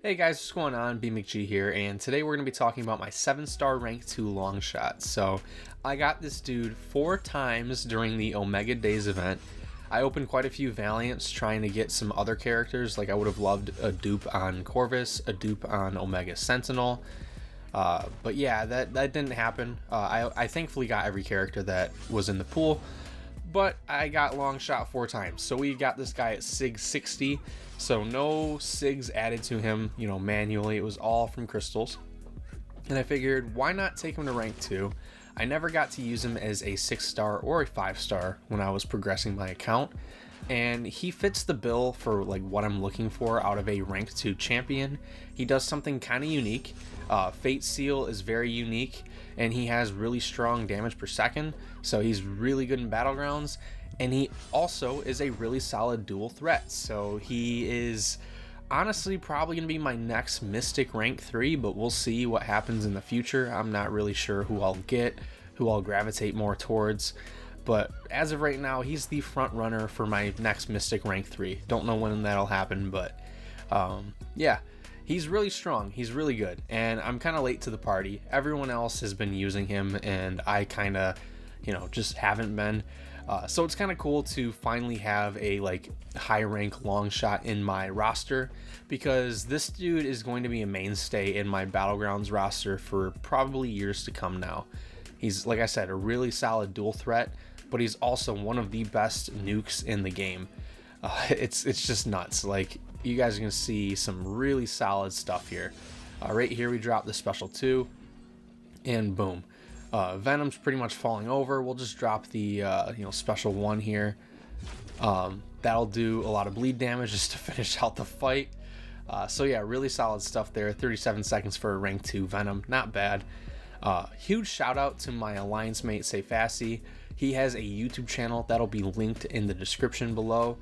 Hey guys, what's going on? BMcG here, and today we're going to be talking about my 7-star rank 2 long shot. So, I got this dude 4 times during the Omega Days event. I opened quite a few Valiants trying to get some other characters, like I would have loved a dupe on Corvus, a dupe on Omega Sentinel. But yeah, that didn't happen. I thankfully got every character that was in the pool, but I got long shot 4 times. So we got this guy at Sig 60, so no Sigs added to him, manually. It was all from crystals. And I figured, why not take him to rank 2? I never got to use him as a 6-star or a 5-star when I was progressing my account, and he fits the bill for like what I'm looking for out of a rank 2 champion. He does something kind of unique. Fate Seal is very unique, and he has really strong damage per second, so he's really good in battlegrounds, and he also is a really solid dual threat. So he is honestly probably going to be my next Mystic rank 3, but we'll see what happens in the future. I'm not really sure who I'll get, who I'll gravitate more towards, but as of right now, he's the front runner for my next Mystic rank 3. Don't know when that'll happen, but yeah, he's really strong. He's really good, and I'm kind of late to the party. Everyone else has been using him, and I kind of, just haven't been. So it's kind of cool to finally have a high rank long shot in my roster, because this dude is going to be a mainstay in my Battlegrounds roster for probably years to come now. He's, like I said, a really solid dual threat, but he's also one of the best nukes in the game. It's just nuts. Like, you guys are going to see some really solid stuff here. Right here we drop the special 2, and boom. Venom's pretty much falling over. We'll just drop the special 1 here. That'll do a lot of bleed damage just to finish out the fight. So yeah, really solid stuff there. 37 seconds for a rank 2 Venom, not bad. Huge shout out to my alliance mate Seyfassi. He has a YouTube channel that'll be linked in the description below.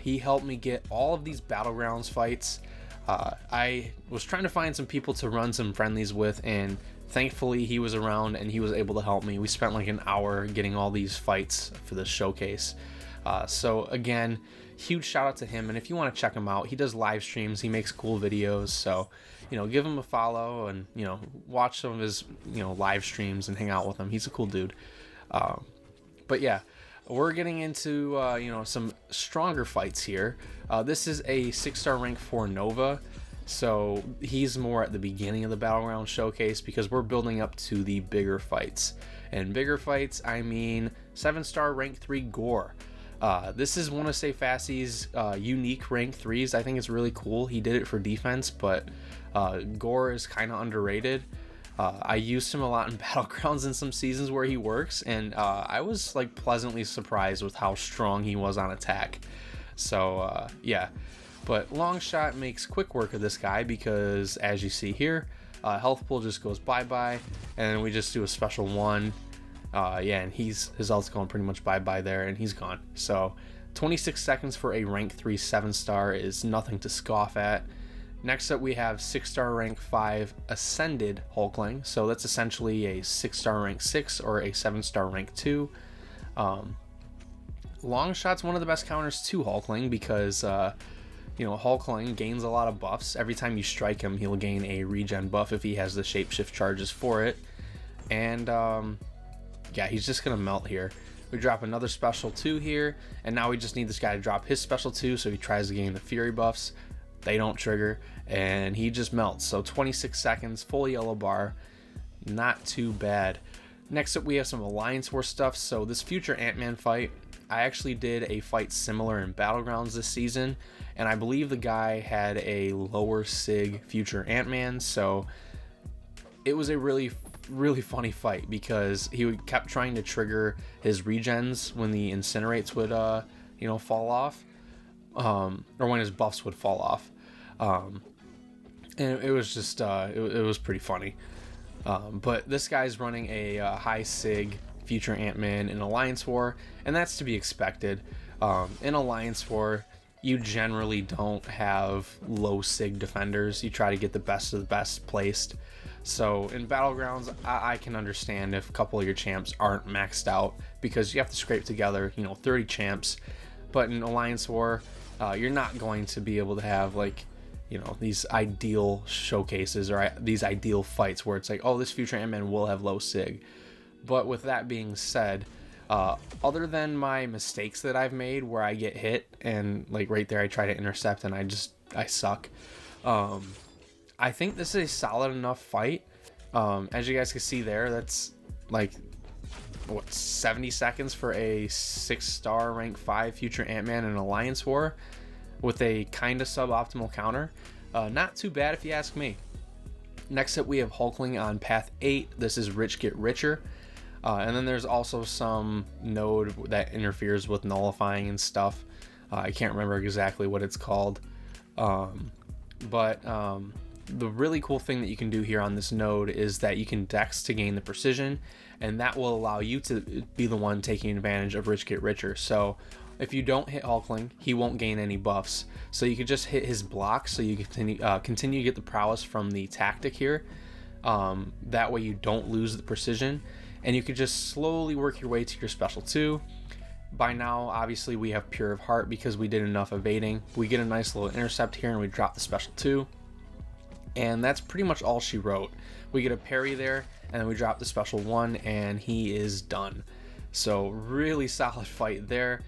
He helped me get all of these Battlegrounds fights. I was trying to find some people to run some friendlies with, and thankfully he was around and he was able to help me. We spent like an hour getting all these fights for the showcase. So again, huge shout out to him, and if you want to check him out, he does live streams, he makes cool videos, so give him a follow and watch some of his live streams and hang out with him. He's a cool dude. But yeah, we're getting into some stronger fights here. This is a 6-star rank 4 Nova, so he's more at the beginning of the Battleground showcase because we're building up to the bigger fights. And bigger fights, I mean 7-star rank 3 Gore. This is one of Seyfassi's unique rank 3s. I think it's really cool. He did it for defense, but Gore is kind of underrated. I used him a lot in Battlegrounds in some seasons where he works, and I was pleasantly surprised with how strong he was on attack. So yeah, but Longshot makes quick work of this guy because, as you see here, health pool just goes bye-bye, and we just do a special 1. Yeah, and his ult's going pretty much bye-bye there, and he's gone. So 26 seconds for a rank 3 7-star is nothing to scoff at. Next up we have 6-star rank 5 Ascended Hulkling. So that's essentially a 6-star rank 6 or a 7-star rank 2. Longshot's one of the best counters to Hulkling because Hulkling gains a lot of buffs. Every time you strike him, he'll gain a regen buff if he has the shapeshift charges for it. And yeah, he's just gonna melt here. We drop another special 2 here, and now we just need this guy to drop his special 2 so he tries to gain the fury buffs. They don't trigger, and he just melts. So 26 seconds, full yellow bar, not too bad. Next up we have some Alliance War stuff. So this future Ant-Man fight, I actually did a fight similar in Battlegrounds this season, and I believe the guy had a lower Sig future Ant-Man, so it was a really funny fight because he kept trying to trigger his regens when the incinerates would fall off, or when his buffs would fall off, and it was just it was pretty funny. But this guy's running a high Sig future Ant-Man in Alliance War, and that's to be expected. In Alliance War, you generally don't have low Sig defenders. You try to get the best of the best placed. So in Battlegrounds, I can understand if a couple of your champs aren't maxed out because you have to scrape together 30 champs. But in Alliance War, you're not going to be able to have these ideal showcases or these ideal fights where it's like, oh, this future Ant-Man will have low sig. But with that being said, other than my mistakes that I've made where I get hit and like right there I try to intercept and I suck, I think this is a solid enough fight. As you guys can see there, that's like 70 seconds for a 6-star rank 5 future Ant-Man in Alliance War with a kind of suboptimal counter. Not too bad if you ask me. Next up we have Hulkling on path 8. This is Rich Get Richer. And then there's also some node that interferes with nullifying and stuff. I can't remember exactly what it's called. But the really cool thing that you can do here on this node is that you can dex to gain the precision, and that will allow you to be the one taking advantage of Rich Get Richer. So if you don't hit Hulkling, he won't gain any buffs. So you could just hit his block so you continue to get the prowess from the tactic here. That way you don't lose the precision, and you could just slowly work your way to your special 2. By now, obviously, we have Pure of Heart because we did enough evading. We get a nice little intercept here and we drop the special 2. And that's pretty much all she wrote. We get a parry there, and then we drop the special 1, and he is done. So really solid fight there.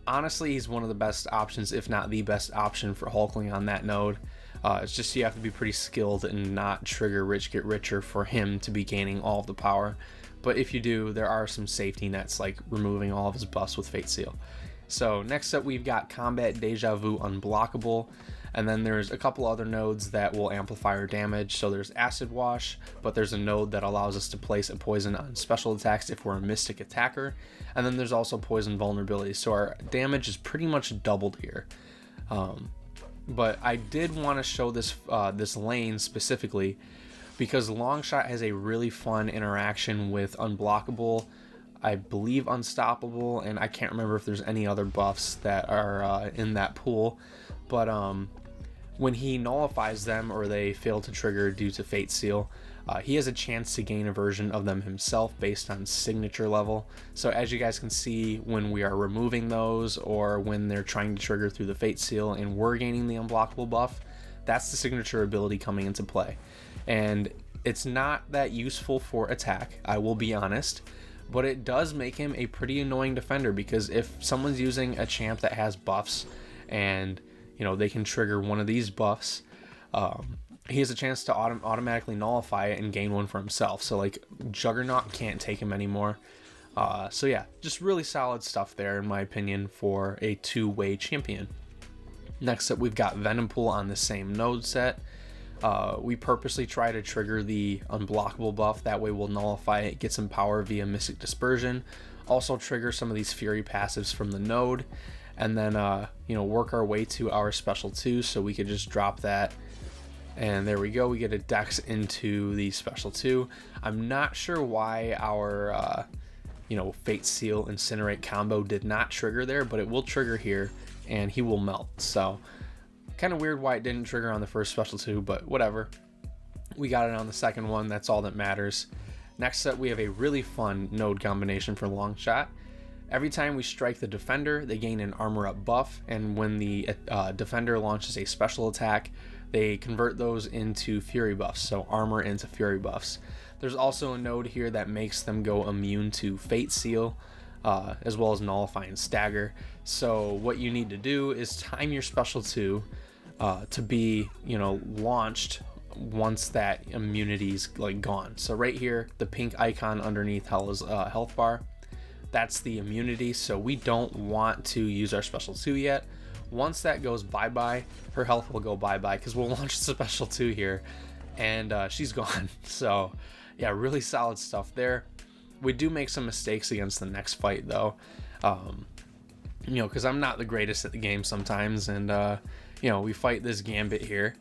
Honestly, he's one of the best options, if not the best option for Hulkling on that node. It's just you have to be pretty skilled and not trigger Rich Get Richer for him to be gaining all of the power. But if you do, there are some safety nets like removing all of his buffs with Fate Seal. So next up we've got Combat Deja Vu Unblockable. And then there's a couple other nodes that will amplify our damage. So there's Acid Wash, but there's a node that allows us to place a poison on special attacks if we're a Mystic attacker. And then there's also Poison Vulnerability. So our damage is pretty much doubled here. But I did want to show this this lane specifically because Longshot has a really fun interaction with Unblockable, I believe Unstoppable, and I can't remember if there's any other buffs that are in that pool. But when he nullifies them or they fail to trigger due to Fate Seal, he has a chance to gain a version of them himself based on signature level. So as you guys can see, when we are removing those or when they're trying to trigger through the Fate Seal and we're gaining the Unblockable buff, that's the signature ability coming into play. And it's not that useful for attack, I will be honest, but it does make him a pretty annoying defender because if someone's using a champ that has buffs and they can trigger one of these buffs, he has a chance to automatically nullify it and gain one for himself. So like Juggernaut can't take him anymore. So yeah, just really solid stuff there in my opinion for a two-way champion. Next up we've got Venompool on the same node set. We purposely try to trigger the Unblockable buff, that way we'll nullify it, get some power via Mystic Dispersion, also trigger some of these Fury passives from the node, and then work our way to our special 2 so we could just drop that, and there we go, we get a dex into the special 2. I'm not sure why our Fate Seal Incinerate combo did not trigger there, but it will trigger here and he will melt. So kind of weird why it didn't trigger on the first special 2, but whatever, we got it on the second one, that's all that matters. Next up we have a really fun node combination for Longshot. Every time we strike the defender, they gain an armor up buff, and when the defender launches a special attack, they convert those into fury buffs, so armor into fury buffs. There's also a node here that makes them go immune to Fate Seal, as well as Nullify and Stagger. So what you need to do is time your special 2 to be launched once that immunity's like gone. So right here, the pink icon underneath Hella's health bar, that's the immunity, so we don't want to use our special 2 yet. Once that goes bye-bye, her health will go bye-bye because we'll launch the special 2 here and she's gone. So yeah, really solid stuff there. We do make some mistakes against the next fight though, because I'm not the greatest at the game sometimes, and we fight this Gambit here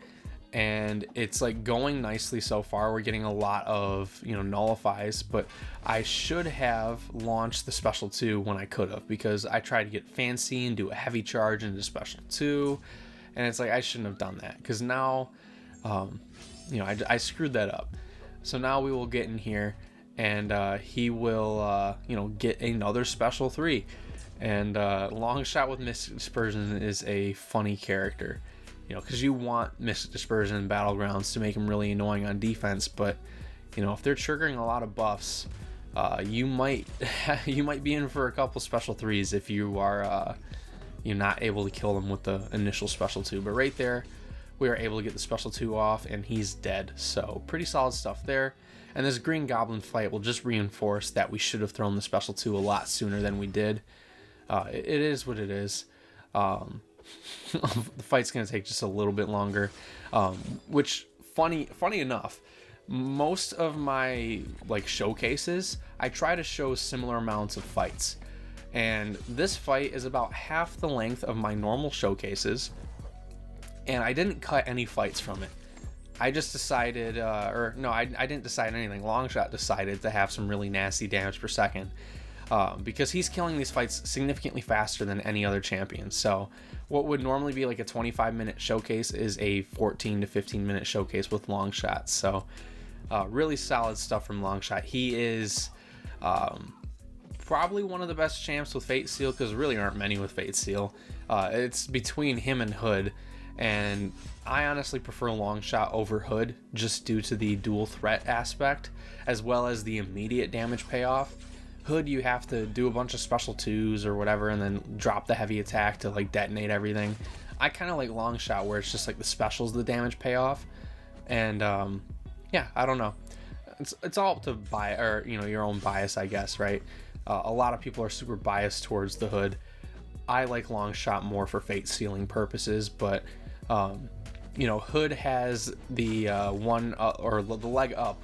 and it's like going nicely so far. We're getting a lot of nullifies, but I should have launched the special 2 when I could have, because I tried to get fancy and do a heavy charge into special 2, and it's like I shouldn't have done that, because now I screwed that up. So now we will get in here and he will get another special 3, and Longshot with Mystic Dispersion is a funny character. you know, because you want Mystic Dispersion and Battlegrounds to make him really annoying on defense, but you know, if they're triggering a lot of buffs, you might you might be in for a couple special 3s if you are you're not able to kill them with the initial special 2. But right there, we are able to get the special 2 off, and he's dead. So pretty solid stuff there. And this Green Goblin fight will just reinforce that we should have thrown the special 2 a lot sooner than we did. It is what it is. The fight's gonna take just a little bit longer, which funny enough, most of my like showcases, I try to show similar amounts of fights, and this fight is about half the length of my normal showcases, and I didn't cut any fights from it. I just decided, or no, I didn't decide anything. Longshot decided to have some really nasty damage per second, because he's killing these fights significantly faster than any other champion. So what would normally be like a 25-minute showcase is a 14 to 15-minute showcase with Longshot. So really solid stuff from Longshot. He is probably one of the best champs with Fate Seal, because there really aren't many with Fate Seal. It's between him and Hood, and I honestly prefer Longshot over Hood just due to the dual threat aspect as well as the immediate damage payoff. Hood, you have to do a bunch of special 2s or whatever and then drop the heavy attack to like detonate everything. I kind of like Longshot where it's just like the specials, the damage payoff. And yeah, I don't know. It's all up to or you know, your own bias, I guess, right? A lot of people are super biased towards the Hood. I like Longshot more for fate sealing purposes, but you know, Hood has the or the leg up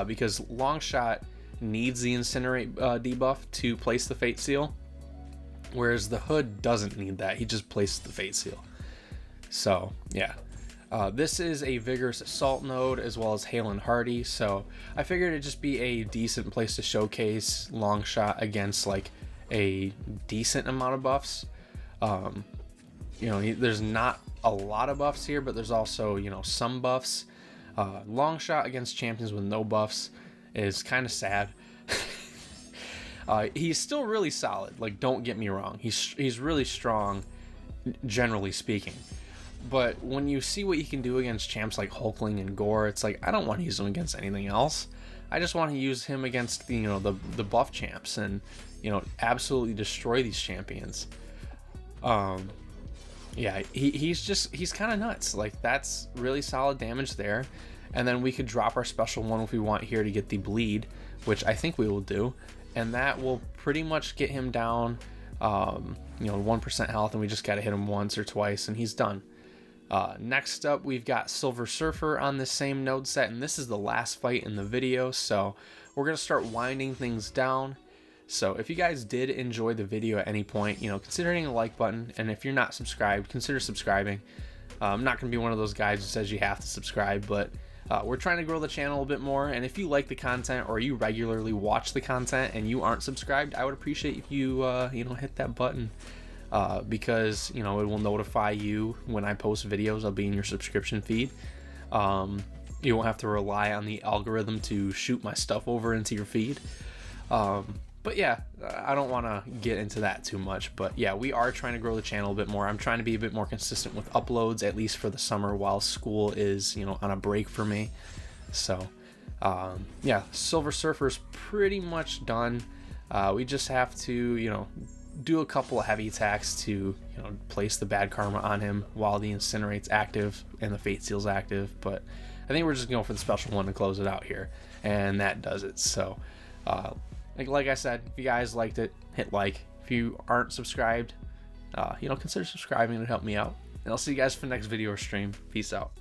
because Longshot needs the incinerate debuff to place the fate seal, whereas the Hood doesn't need that. He just places the fate seal. So yeah, this is a vigorous assault node as well as Hale and Hardy, so I figured it'd just be a decent place to showcase Longshot against like a decent amount of buffs. You know, there's not a lot of buffs here, but there's also, you know, some buffs. Longshot against champions with no buffs is kind of sad. He's still really solid, like, don't get me wrong, he's really strong generally speaking, but when you see what he can do against champs like Hulkling and Gore, it's like, I don't want to use him against anything else. I just want to use him against the, you know, the buff champs and, you know, absolutely destroy these champions. Yeah, he's kind of nuts. Like, that's really solid damage there. And then we could drop our special 1 if we want here to get the bleed, which I think we will do, and that will pretty much get him down, you know, 1% health, and we just got to hit him once or twice and he's done. Next up, we've got Silver Surfer on this same node set, and this is the last fight in the video, so we're going to start winding things down. So if you guys did enjoy the video at any point, you know, consider hitting the like button, and if you're not subscribed, consider subscribing. I'm not going to be one of those guys who says you have to subscribe, but we're trying to grow the channel a bit more, and if you like the content or you regularly watch the content and you aren't subscribed, I would appreciate if you, you know, hit that button. Because, you know, it will notify you when I post videos. I'll be in your subscription feed. You won't have to rely on the algorithm to shoot my stuff over into your feed. But yeah, I don't want to get into that too much, but yeah, we are trying to grow the channel a bit more. I'm trying to be a bit more consistent with uploads, at least for the summer while school is, you know, on a break for me. So yeah, Silver Surfer's pretty much done. We just have to, you know, do a couple of heavy attacks to, you know, place the bad karma on him while the Incinerate's active and the Fate Seal's active. But I think we're just going for the special 1 to close it out here, and that does it. So like I said, if you guys liked it, hit like. If you aren't subscribed, you know, consider subscribing. It'll help me out, and I'll see you guys for the next video or stream. Peace out.